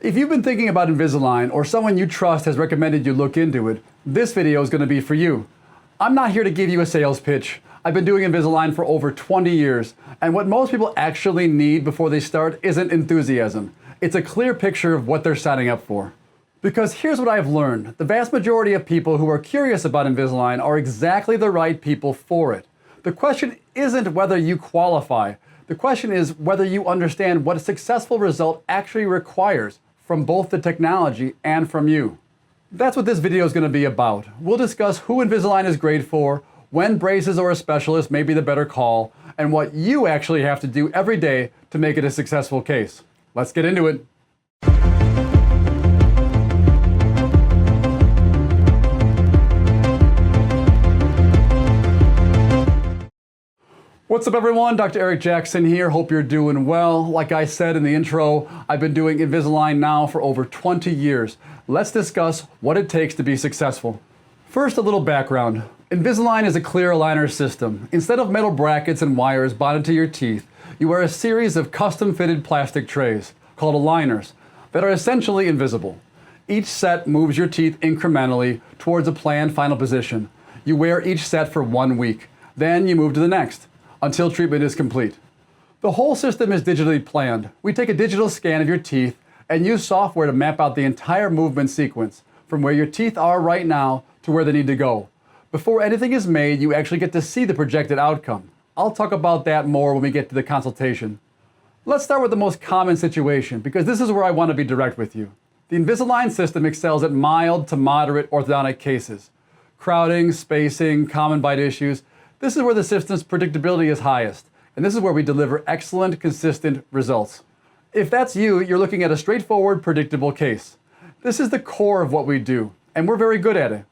If you've been thinking about Invisalign or someone you trust has recommended you look into it, this video is going to be for you. I'm not here to give you a sales pitch. I've been doing Invisalign for over 20 years, and what most people actually need before they start isn't enthusiasm. It's a clear picture of what they're signing up for. Because here's what I've learned. The vast majority of people who are curious about Invisalign are exactly the right people for it. The question isn't whether you qualify. The question is whether you understand what a successful result actually requires from both the technology and from you. That's what this video is going to be about. We'll discuss who Invisalign is great for, when braces or a specialist may be the better call, and what you actually have to do every day to make it a successful case. Let's get into it. What's up everyone, Dr. Eric Jackson here. Hope you're doing well. Like I said in the intro, I've been doing Invisalign now for over 20 years. Let's discuss what it takes to be successful. First, a little background. Invisalign is a clear aligner system. Instead of metal brackets and wires bonded to your teeth, you wear a series of custom-fitted plastic trays, called aligners, that are essentially invisible. Each set moves your teeth incrementally towards a planned final position. You wear each set for 1 week. Then you move to the next, until treatment is complete. The whole system is digitally planned. We take a digital scan of your teeth and use software to map out the entire movement sequence, from where your teeth are right now to where they need to go. Before anything is made, you actually get to see the projected outcome. I'll talk about that more when we get to the consultation. Let's start with the most common situation, because this is where I want to be direct with you. The Invisalign system excels at mild to moderate orthodontic cases. Crowding, spacing, common bite issues. This is where the system's predictability is highest, and this is where we deliver excellent, consistent results. If that's you, you're looking at a straightforward, predictable case. This is the core of what we do, and we're very good at it.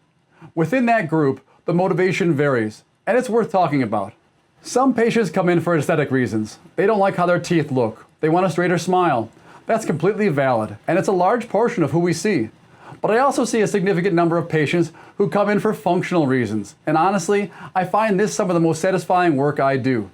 Within that group, the motivation varies, and it's worth talking about. Some patients come in for aesthetic reasons. They don't like how their teeth look. They want a straighter smile. That's completely valid, and it's a large portion of who we see. But I also see a significant number of patients who come in for functional reasons. And honestly, I find this some of the most satisfying work I do.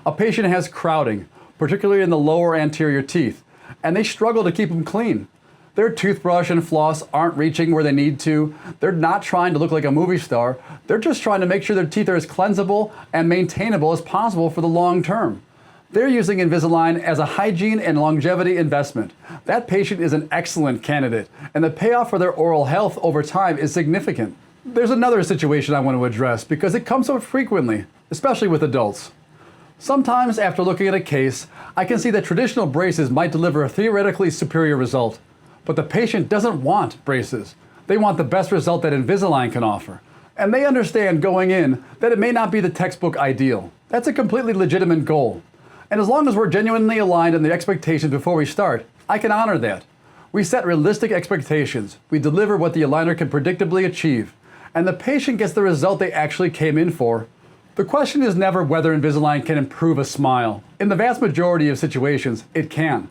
A patient has crowding, particularly in the lower anterior teeth, and they struggle to keep them clean. Their toothbrush and floss aren't reaching where they need to. They're not trying to look like a movie star. They're just trying to make sure their teeth are as cleansable and maintainable as possible for the long term. They're using Invisalign as a hygiene and longevity investment. That patient is an excellent candidate, and the payoff for their oral health over time is significant. There's another situation I want to address because it comes up frequently, especially with adults. Sometimes after looking at a case, I can see that traditional braces might deliver a theoretically superior result, but the patient doesn't want braces. They want the best result that Invisalign can offer. And they understand going in that it may not be the textbook ideal. That's a completely legitimate goal. And as long as we're genuinely aligned in the expectations before we start, I can honor that. We set realistic expectations. We deliver what the aligner can predictably achieve. And the patient gets the result they actually came in for. The question is never whether Invisalign can improve a smile. In the vast majority of situations, it can.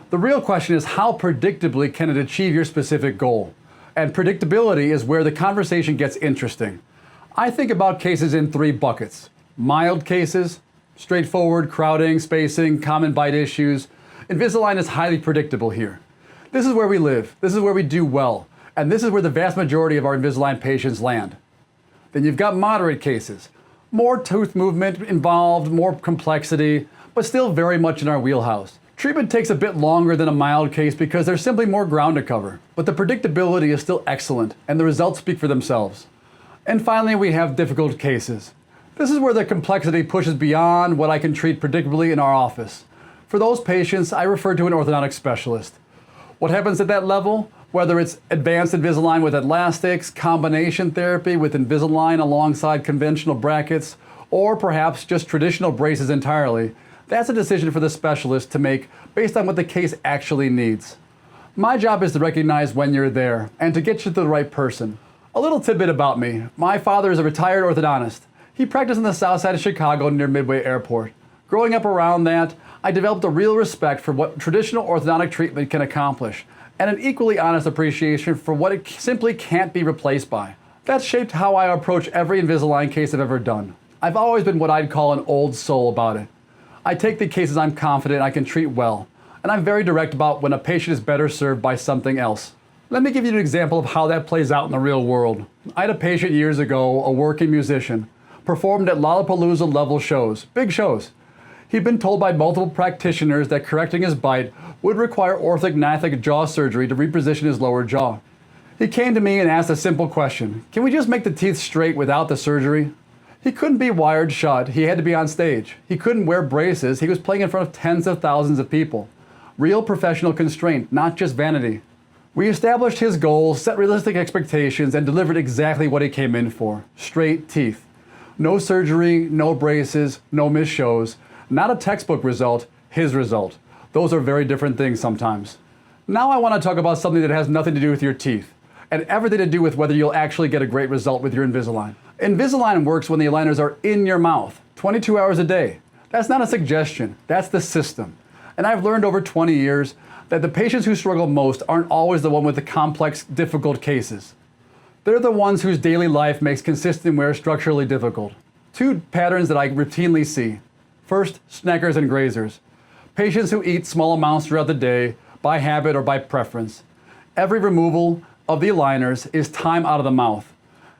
The real question is how predictably can it achieve your specific goal? And predictability is where the conversation gets interesting. I think about cases in 3 buckets. Mild cases, straightforward, crowding, spacing, common bite issues. Invisalign is highly predictable here. This is where we live. This is where we do well. And this is where the vast majority of our Invisalign patients land. Then you've got moderate cases. More tooth movement involved, more complexity, but still very much in our wheelhouse. Treatment takes a bit longer than a mild case because there's simply more ground to cover. But the predictability is still excellent, and the results speak for themselves. And finally, we have difficult cases. This is where the complexity pushes beyond what I can treat predictably in our office. For those patients, I refer to an orthodontic specialist. What happens at that level? Whether it's advanced Invisalign with elastics, combination therapy with Invisalign alongside conventional brackets, or perhaps just traditional braces entirely, that's a decision for the specialist to make based on what the case actually needs. My job is to recognize when you're there and to get you to the right person. A little tidbit about me. My father is a retired orthodontist. He practiced on the south side of Chicago near Midway Airport. Growing up around that, I developed a real respect for what traditional orthodontic treatment can accomplish, and an equally honest appreciation for what it simply can't be replaced by. That's shaped how I approach every Invisalign case I've ever done. I've always been what I'd call an old soul about it. I take the cases I'm confident I can treat well, and I'm very direct about when a patient is better served by something else. Let me give you an example of how that plays out in the real world. I had a patient years ago, a working musician, performed at Lollapalooza level shows, big shows. He'd been told by multiple practitioners that correcting his bite would require orthognathic jaw surgery to reposition his lower jaw. He came to me and asked a simple question: can we just make the teeth straight without the surgery? He couldn't be wired shut, he had to be on stage. He couldn't wear braces, he was playing in front of tens of thousands of people. Real professional constraint, not just vanity. We established his goals, set realistic expectations, and delivered exactly what he came in for: straight teeth. No surgery, no braces, no missed shows. Not a textbook result, his result. Those are very different things sometimes. Now I want to talk about something that has nothing to do with your teeth, and everything to do with whether you'll actually get a great result with your Invisalign. Invisalign works when the aligners are in your mouth, 22 hours a day. That's not a suggestion, that's the system. And I've learned over 20 years that the patients who struggle most aren't always the one with the complex, difficult cases. They're the ones whose daily life makes consistent wear structurally difficult. Two patterns that I routinely see. First, snackers and grazers. Patients who eat small amounts throughout the day, by habit or by preference. Every removal of the aligners is time out of the mouth.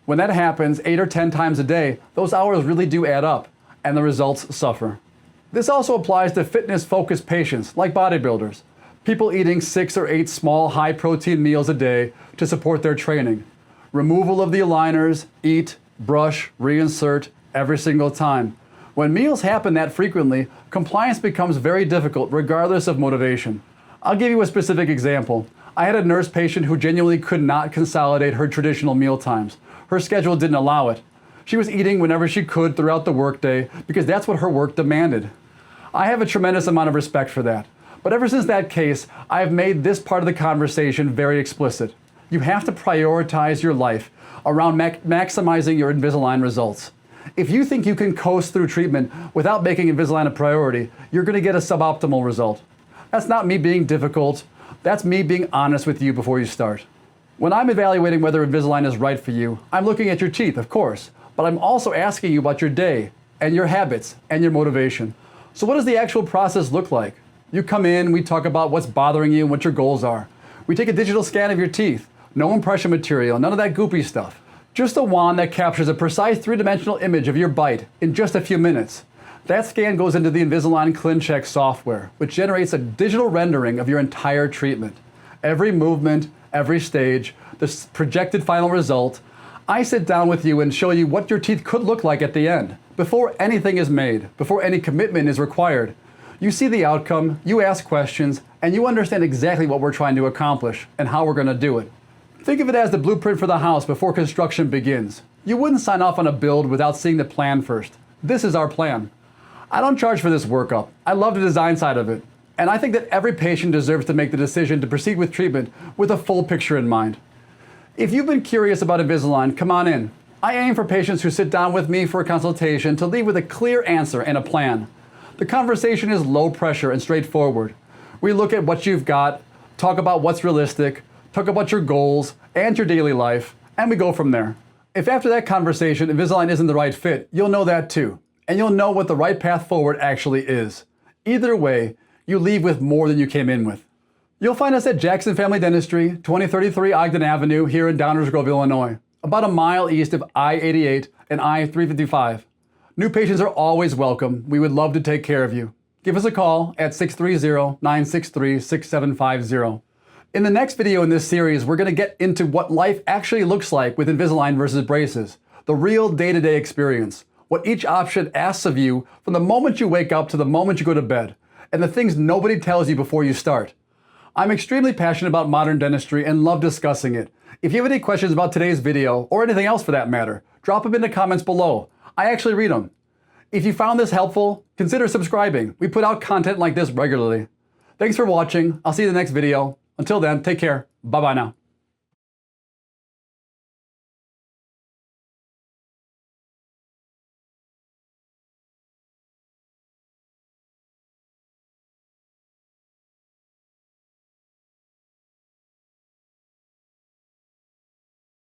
When that happens 8 or 10 times a day, those hours really do add up, and the results suffer. This also applies to fitness-focused patients, like bodybuilders. People eating 6 or 8 small, high-protein meals a day to support their training. Removal of the aligners, eat, brush, reinsert, every single time. When meals happen that frequently, compliance becomes very difficult regardless of motivation. I'll give you a specific example. I had a nurse patient who genuinely could not consolidate her traditional meal times. Her schedule didn't allow it. She was eating whenever she could throughout the workday because that's what her work demanded. I have a tremendous amount of respect for that. But ever since that case, I have made this part of the conversation very explicit. You have to prioritize your life around maximizing your Invisalign results. If you think you can coast through treatment without making Invisalign a priority, you're going to get a suboptimal result. That's not me being difficult. That's me being honest with you before you start. When I'm evaluating whether Invisalign is right for you, I'm looking at your teeth, of course, but I'm also asking you about your day and your habits and your motivation. So what does the actual process look like? You come in, we talk about what's bothering you and what your goals are. We take a digital scan of your teeth. No impression material, none of that goopy stuff. Just a wand that captures a precise three-dimensional image of your bite in just a few minutes. That scan goes into the Invisalign ClinCheck software, which generates a digital rendering of your entire treatment. Every movement, every stage, the projected final result. I sit down with you and show you what your teeth could look like at the end, before anything is made, before any commitment is required. You see the outcome, you ask questions, and you understand exactly what we're trying to accomplish and how we're going to do it. Think of it as the blueprint for the house before construction begins. You wouldn't sign off on a build without seeing the plan first. This is our plan. I don't charge for this workup. I love the design side of it. And I think that every patient deserves to make the decision to proceed with treatment with a full picture in mind. If you've been curious about Invisalign, come on in. I aim for patients who sit down with me for a consultation to leave with a clear answer and a plan. The conversation is low pressure and straightforward. We look at what you've got, talk about what's realistic, talk about your goals and your daily life, and we go from there. If after that conversation Invisalign isn't the right fit, you'll know that too. And you'll know what the right path forward actually is. Either way, you leave with more than you came in with. You'll find us at Jackson Family Dentistry, 2033 Ogden Avenue here in Downers Grove, Illinois, about a mile east of I-88 and I-355. New patients are always welcome. We would love to take care of you. Give us a call at 630-963-6750. In the next video in this series, we're going to get into what life actually looks like with Invisalign versus braces, the real day-to-day experience, what each option asks of you from the moment you wake up to the moment you go to bed, and the things nobody tells you before you start. I'm extremely passionate about modern dentistry and love discussing it. If you have any questions about today's video, or anything else for that matter, drop them in the comments below. I actually read them. If you found this helpful, consider subscribing. We put out content like this regularly. Thanks for watching. I'll see you in the next video. Until then, take care. Bye-bye now.